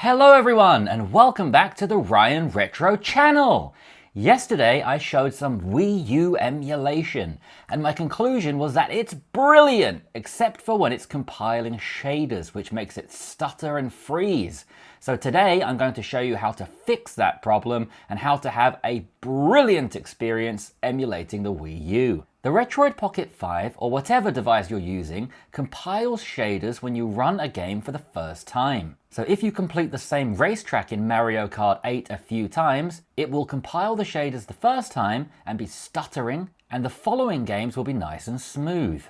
Hello everyone and welcome back to the Ryan Retro channel. Yesterday I showed some Wii U emulation and my conclusion was that it's brilliant except for when it's compiling shaders, which makes it stutter and freeze. So today I'm going to show you how to fix that problem and how to have a brilliant experience emulating the Wii U. The Retroid Pocket 5, or whatever device you're using, compiles shaders when you run a game for the first time. So if you complete the same racetrack in Mario Kart 8 a few times, it will compile the shaders the first time and be stuttering, and the following games will be nice and smooth.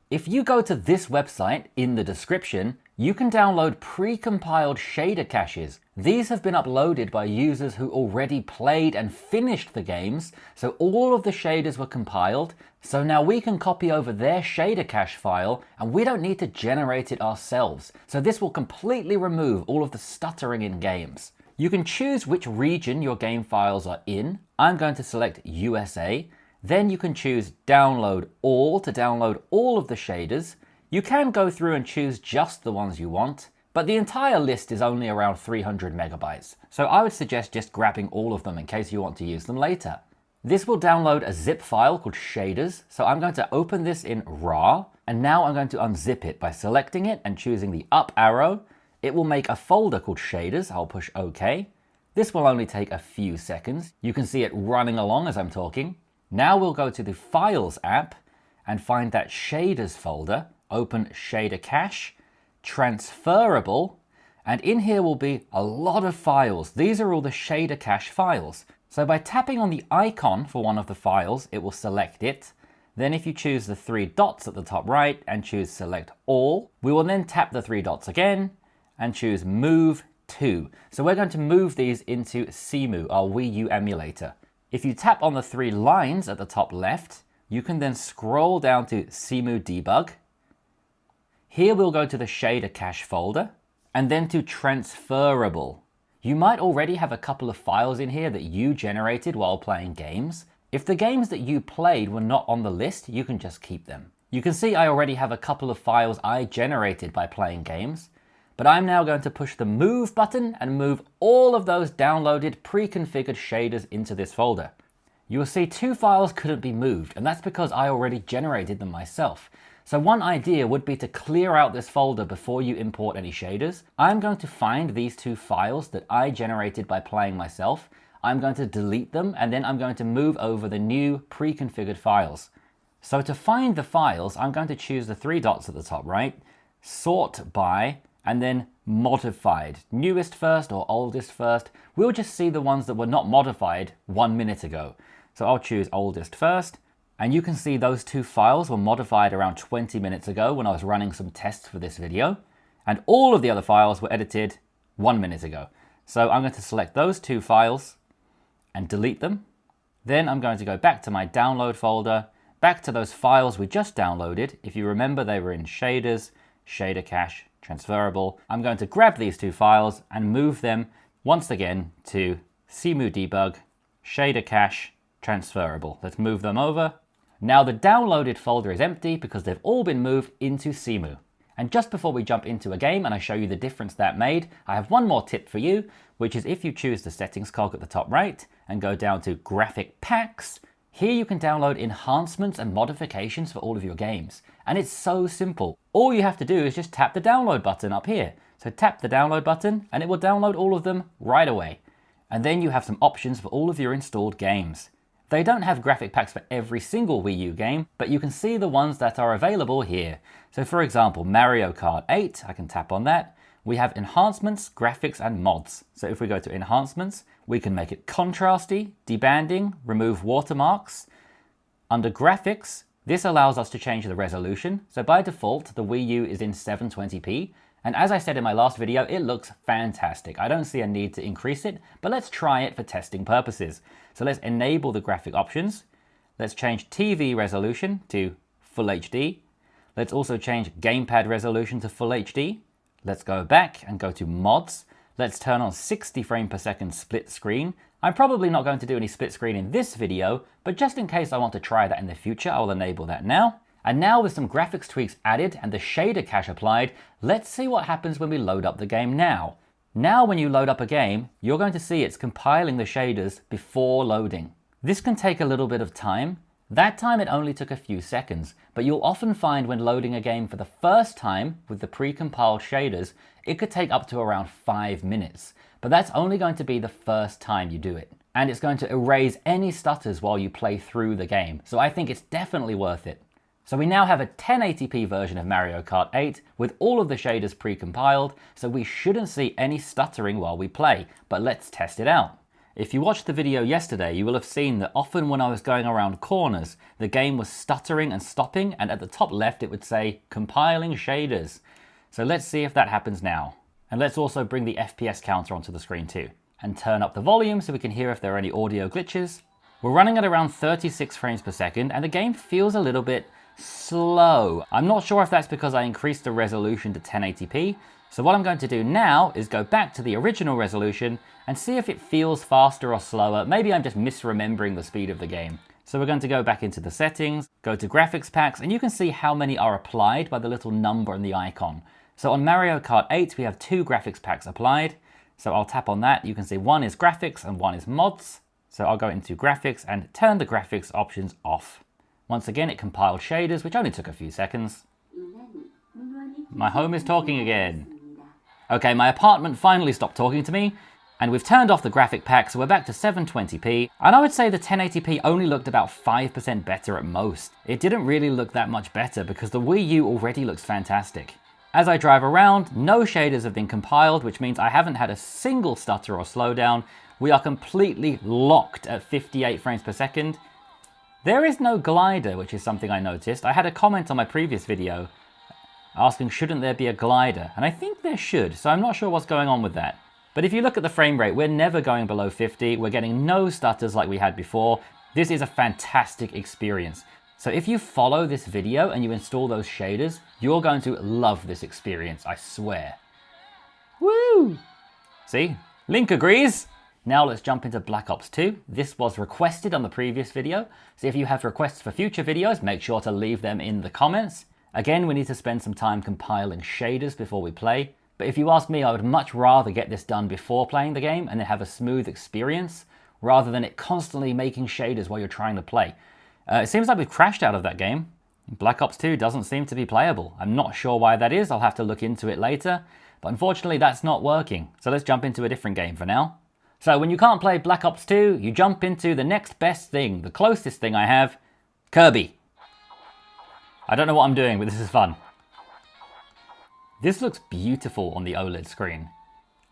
If you go to this website in the description, you can download pre-compiled shader caches. These have been uploaded by users who already played and finished the games, so all of the shaders were compiled, so now we can copy over their shader cache file and we don't need to generate it ourselves. So this will completely remove all of the stuttering in games. You can choose which region your game files are in. I'm going to select USA. Then you can choose download all to download all of the shaders. You can go through and choose just the ones you want, but the entire list is only around 300 megabytes. So I would suggest just grabbing all of them in case you want to use them later. This will download a zip file called shaders. So I'm going to open this in RAW, and now I'm going to unzip it by selecting it and choosing the up arrow. It will make a folder called shaders. I'll push OK. This will only take a few seconds. You can see it running along as I'm talking. Now we'll go to the Files app and find that Shaders folder, open Shader Cache, Transferable, and in here will be a lot of files. These are all the Shader Cache files. So by tapping on the icon for one of the files, it will select it. Then if you choose the three dots at the top right and choose Select All, we will then tap the three dots again and choose Move To. So we're going to move these into Cemu, our Wii U emulator. If you tap on the three lines at the top left, you can then scroll down to Cemu Debug. Here we'll go to the Shader Cache folder and then to Transferable. You might already have a couple of files in here that you generated while playing games. If the games that you played were not on the list, you can just keep them. You can see I already have a couple of files I generated by playing games, but I'm now going to push the Move button and move all of those downloaded pre-configured shaders into this folder. You will see two files couldn't be moved, and that's because I already generated them myself. So one idea would be to clear out this folder before you import any shaders. I'm going to find these two files that I generated by playing myself. I'm going to delete them, and then I'm going to move over the new pre-configured files. So to find the files, I'm going to choose the three dots at the top right, sort by, and then modified, newest first or oldest first. We'll just see the ones that were not modified 1 minute ago. So I'll choose oldest first, and you can see those two files were modified around 20 minutes ago when I was running some tests for this video, and all of the other files were edited 1 minute ago. So I'm going to select those two files and delete them. Then I'm going to go back to my download folder, back to those files we just downloaded. If you remember, they were in shaders, shader cache, transferable. I'm going to grab these two files and move them once again to Cemu Debug, Shader Cache, Transferable. Let's move them over. Now the downloaded folder is empty because they've all been moved into Cemu. And just before we jump into a game and I show you the difference that made, I have one more tip for you, which is if you choose the settings cog at the top right and go down to Graphic Packs, here you can download enhancements and modifications for all of your games. And it's so simple. All you have to do is just tap the download button up here. So tap the download button and it will download all of them right away. And then you have some options for all of your installed games. They don't have graphic packs for every single Wii U game, but you can see the ones that are available here. So for example, Mario Kart 8, I can tap on that. We have enhancements, graphics, and mods. So if we go to enhancements, we can make it contrasty, debanding, remove watermarks. Under graphics, this allows us to change the resolution. So by default, the Wii U is in 720p. And as I said in my last video, it looks fantastic. I don't see a need to increase it, but let's try it for testing purposes. So let's enable the graphic options. Let's change TV resolution to Full HD. Let's also change gamepad resolution to Full HD. Let's go back and go to mods. Let's turn on 60 frames per second split screen. I'm probably not going to do any split screen in this video, but just in case I want to try that in the future, I'll enable that now. And now with some graphics tweaks added and the shader cache applied, let's see what happens when we load up the game now. Now when you load up a game, you're going to see it's compiling the shaders before loading. This can take a little bit of time. That time it only took a few seconds, but you'll often find when loading a game for the first time with the pre-compiled shaders, it could take up to around 5 minutes. But that's only going to be the first time you do it. And it's going to erase any stutters while you play through the game. So I think it's definitely worth it. So we now have a 1080p version of Mario Kart 8 with all of the shaders pre-compiled, so we shouldn't see any stuttering while we play. But let's test it out. If you watched the video yesterday, you will have seen that often when I was going around corners, the game was stuttering and stopping, and at the top left it would say, compiling shaders. So let's see if that happens now. And let's also bring the FPS counter onto the screen too. And turn up the volume so we can hear if there are any audio glitches. We're running at around 36 frames per second, and the game feels a little bit slow. I'm not sure if that's because I increased the resolution to 1080p. So what I'm going to do now is go back to the original resolution and see if it feels faster or slower. Maybe I'm just misremembering the speed of the game. So we're going to go back into the settings, go to graphics packs, and you can see how many are applied by the little number in the icon. So on Mario Kart 8, we have 2 graphics packs applied. So I'll tap on that. You can see one is graphics and one is mods. So I'll go into graphics and turn the graphics options off. Once again, it compiled shaders, which only took a few seconds. My home is talking again. Okay, my apartment finally stopped talking to me, and we've turned off the graphic pack, so we're back to 720p. And I would say the 1080p only looked about 5% better at most. It didn't really look that much better because the Wii U already looks fantastic. As I drive around, no shaders have been compiled, which means I haven't had a single stutter or slowdown. We are completely locked at 58 frames per second. There is no glider, which is something I noticed. I had a comment on my previous video asking shouldn't there be a glider, and I think there should, so I'm not sure what's going on with that. But if you look at the frame rate, we're never going below 50, we're getting no stutters like we had before. This is a fantastic experience. So if you follow this video and you install those shaders, you're going to love this experience, I swear. Woo! See? Link agrees! Now let's jump into Black Ops 2. This was requested on the previous video, so if you have requests for future videos, make sure to leave them in the comments. Again, we need to spend some time compiling shaders before we play, but if you ask me, I would much rather get this done before playing the game and then have a smooth experience, rather than it constantly making shaders while you're trying to play. It seems like we've crashed out of that game. Black Ops 2 doesn't seem to be playable. I'm not sure why that is, I'll have to look into it later, but unfortunately that's not working. So let's jump into a different game for now. So when you can't play Black Ops 2, you jump into the next best thing, the closest thing I have, Kirby. I don't know what I'm doing, but this is fun. This looks beautiful on the OLED screen.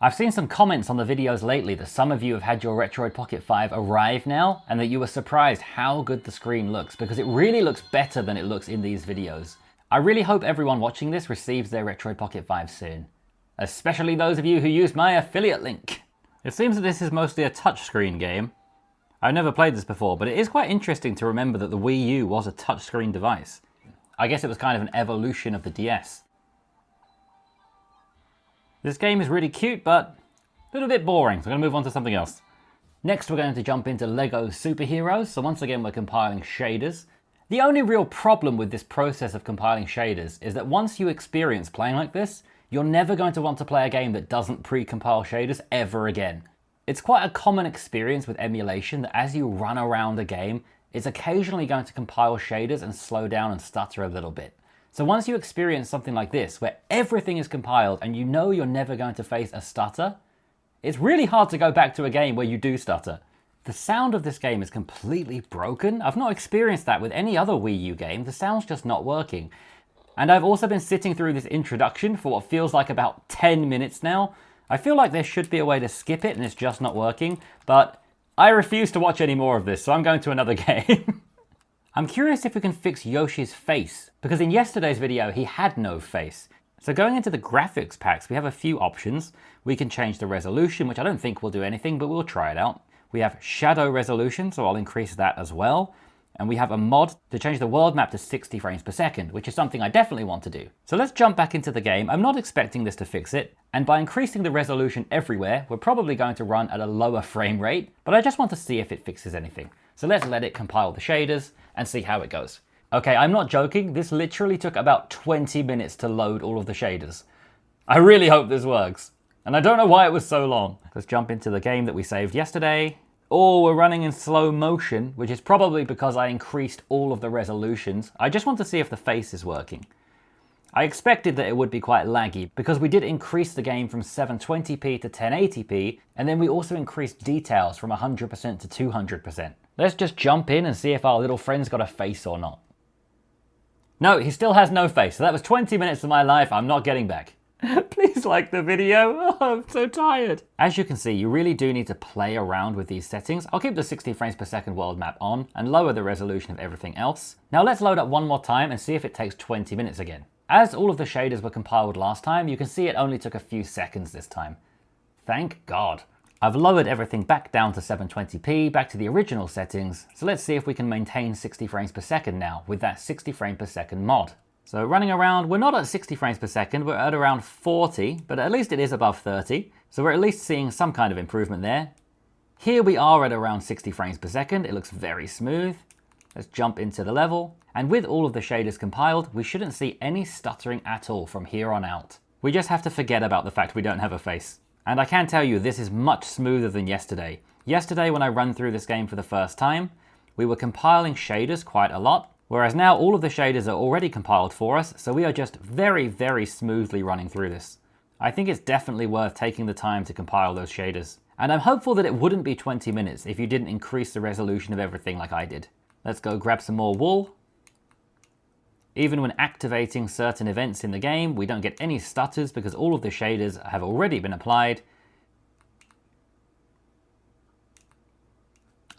I've seen some comments on the videos lately that some of you have had your Retroid Pocket 5 arrive now, and that you were surprised how good the screen looks, because it really looks better than it looks in these videos. I really hope everyone watching this receives their Retroid Pocket 5 soon. Especially those of you who used my affiliate link. It seems that this is mostly a touchscreen game. I've never played this before, but it is quite interesting to remember that the Wii U was a touchscreen device. I guess it was kind of an evolution of the DS. This game is really cute, but a little bit boring, so I'm going to move on to something else. Next, we're going to jump into Lego Superheroes, so once again we're compiling shaders. The only real problem with this process of compiling shaders is that once you experience playing like this, you're never going to want to play a game that doesn't pre-compile shaders ever again. It's quite a common experience with emulation that as you run around a game, it's occasionally going to compile shaders and slow down and stutter a little bit. So once you experience something like this, where everything is compiled and you know you're never going to face a stutter, it's really hard to go back to a game where you do stutter. The sound of this game is completely broken. I've not experienced that with any other Wii U game. The sound's just not working. And I've also been sitting through this introduction for what feels like about 10 minutes now. I feel like there should be a way to skip it and it's just not working, but I refuse to watch any more of this, so I'm going to another game. I'm curious if we can fix Yoshi's face, because in yesterday's video he had no face. So going into the graphics packs, we have a few options. We can change the resolution, which I don't think will do anything, but we'll try it out. We have shadow resolution, so I'll increase that as well. And we have a mod to change the world map to 60 frames per second, which is something I definitely want to do. So let's jump back into the game. I'm not expecting this to fix it, and by increasing the resolution everywhere, we're probably going to run at a lower frame rate, but I just want to see if it fixes anything. So let's let it compile the shaders and see how it goes. Okay, I'm not joking, this literally took about 20 minutes to load all of the shaders. I really hope this works. And I don't know why it was so long. Let's jump into the game that we saved yesterday. Oh, we're running in slow motion, which is probably because I increased all of the resolutions. I just want to see if the face is working. I expected that it would be quite laggy because we did increase the game from 720p to 1080p, and then we also increased details from 100% to 200%. Let's just jump in and see if our little friend's got a face or not. No, he still has no face, so that was 20 minutes of my life I'm not getting back. Please like the video. Oh, I'm so tired. As you can see, you really do need to play around with these settings. I'll keep the 60 frames per second world map on and lower the resolution of everything else. Now let's load up one more time and see if it takes 20 minutes again. As all of the shaders were compiled last time, you can see it only took a few seconds this time. Thank God. I've lowered everything back down to 720p, back to the original settings. So let's see if we can maintain 60 frames per second now with that 60 frame per second mod. So running around, we're not at 60 frames per second, we're at around 40, but at least it is above 30. So we're at least seeing some kind of improvement there. Here we are at around 60 frames per second. It looks very smooth. Let's jump into the level. And with all of the shaders compiled, we shouldn't see any stuttering at all from here on out. We just have to forget about the fact we don't have a face. And I can tell you, this is much smoother than yesterday. Yesterday, when I ran through this game for the first time, we were compiling shaders quite a lot. Whereas now all of the shaders are already compiled for us, so we are just very, very smoothly running through this. I think it's definitely worth taking the time to compile those shaders. And I'm hopeful that it wouldn't be 20 minutes if you didn't increase the resolution of everything like I did. Let's go grab some more wool. Even when activating certain events in the game, we don't get any stutters because all of the shaders have already been applied.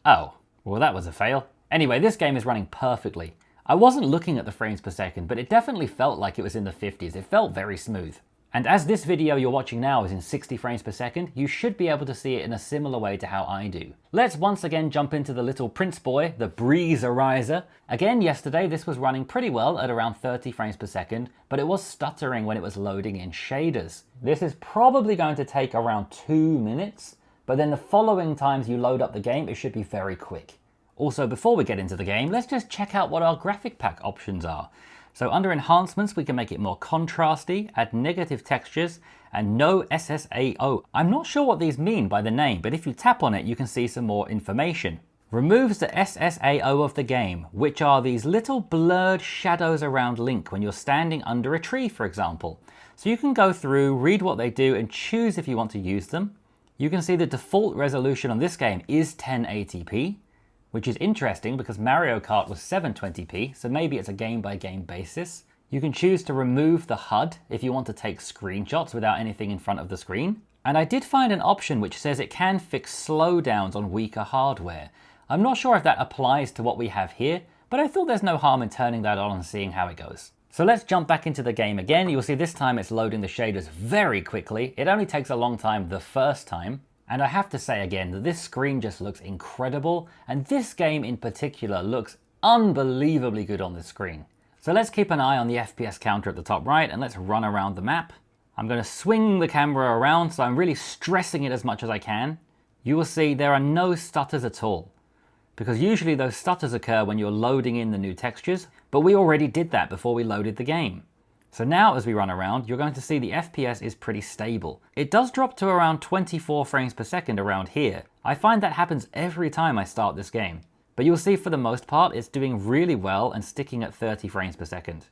Oh, well that was a fail. Anyway, this game is running perfectly. I wasn't looking at the frames per second, but it definitely felt like it was in the 50s. It felt very smooth. And as this video you're watching now is in 60 frames per second, you should be able to see it in a similar way to how I do. Let's once again jump into the little Prince boy, the Breeze Ariser. Again, yesterday this was running pretty well at around 30 frames per second, but it was stuttering when it was loading in shaders. This is probably going to take around 2 minutes, but then the following times you load up the game, it should be very quick. Also, before we get into the game, let's just check out what our graphic pack options are. So under enhancements, we can make it more contrasty, add negative textures, and no SSAO. I'm not sure what these mean by the name, but if you tap on it, you can see some more information. Removes the SSAO of the game, which are these little blurred shadows around Link when you're standing under a tree, for example. So you can go through, read what they do, and choose if you want to use them. You can see the default resolution on this game is 1080p. Which is interesting because Mario Kart was 720p, so maybe it's a game-by-game basis. You can choose to remove the HUD if you want to take screenshots without anything in front of the screen. And I did find an option which says it can fix slowdowns on weaker hardware. I'm not sure if that applies to what we have here, but I thought there's no harm in turning that on and seeing how it goes. So let's jump back into the game again. You'll see this time it's loading the shaders very quickly. It only takes a long time the first time. And I have to say again that this screen just looks incredible, and this game in particular looks unbelievably good on this screen. So let's keep an eye on the FPS counter at the top right and let's run around the map. I'm going to swing the camera around so I'm really stressing it as much as I can. You will see there are no stutters at all, because usually those stutters occur when you're loading in the new textures, but we already did that before we loaded the game. So now as we run around, you're going to see the FPS is pretty stable. It does drop to around 24 frames per second around here. I find that happens every time I start this game. But you'll see for the most part, it's doing really well and sticking at 30 frames per second.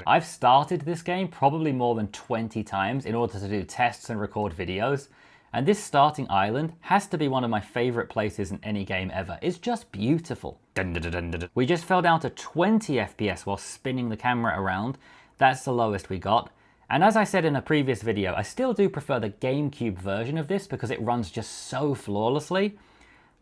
I've started this game probably more than 20 times in order to do tests and record videos. And this starting island has to be one of my favorite places in any game ever. It's just beautiful. We just fell down to 20 FPS while spinning the camera around. That's the lowest we got. And as I said in a previous video, I still do prefer the GameCube version of this because it runs just so flawlessly.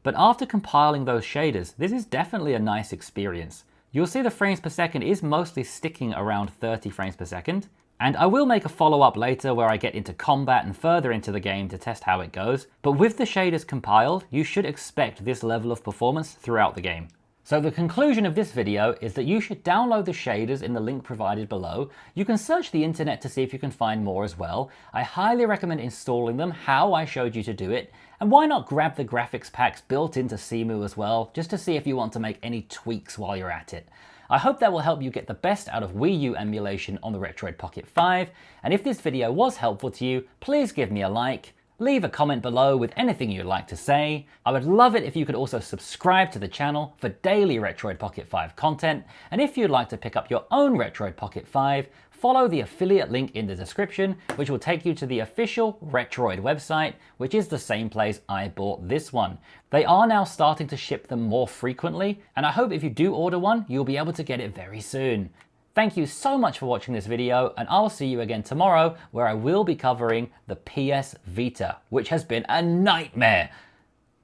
But after compiling those shaders, this is definitely a nice experience. You'll see the frames per second is mostly sticking around 30 frames per second. And I will make a follow-up later where I get into combat and further into the game to test how it goes. But with the shaders compiled, you should expect this level of performance throughout the game. So the conclusion of this video is that you should download the shaders in the link provided below. You can search the internet to see if you can find more as well. I highly recommend installing them how I showed you to do it. And why not grab the graphics packs built into Cemu as well, just to see if you want to make any tweaks while you're at it. I hope that will help you get the best out of Wii U emulation on the Retroid Pocket 5, and if this video was helpful to you, please give me a like, leave a comment below with anything you'd like to say. I would love it if you could also subscribe to the channel for daily Retroid Pocket 5 content, and if you'd like to pick up your own Retroid Pocket 5, follow the affiliate link in the description, which will take you to the official Retroid website, which is the same place I bought this one. They are now starting to ship them more frequently, and I hope if you do order one, you'll be able to get it very soon. Thank you so much for watching this video, and I'll see you again tomorrow, where I will be covering the PS Vita, which has been a nightmare.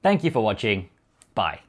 Thank you for watching. Bye.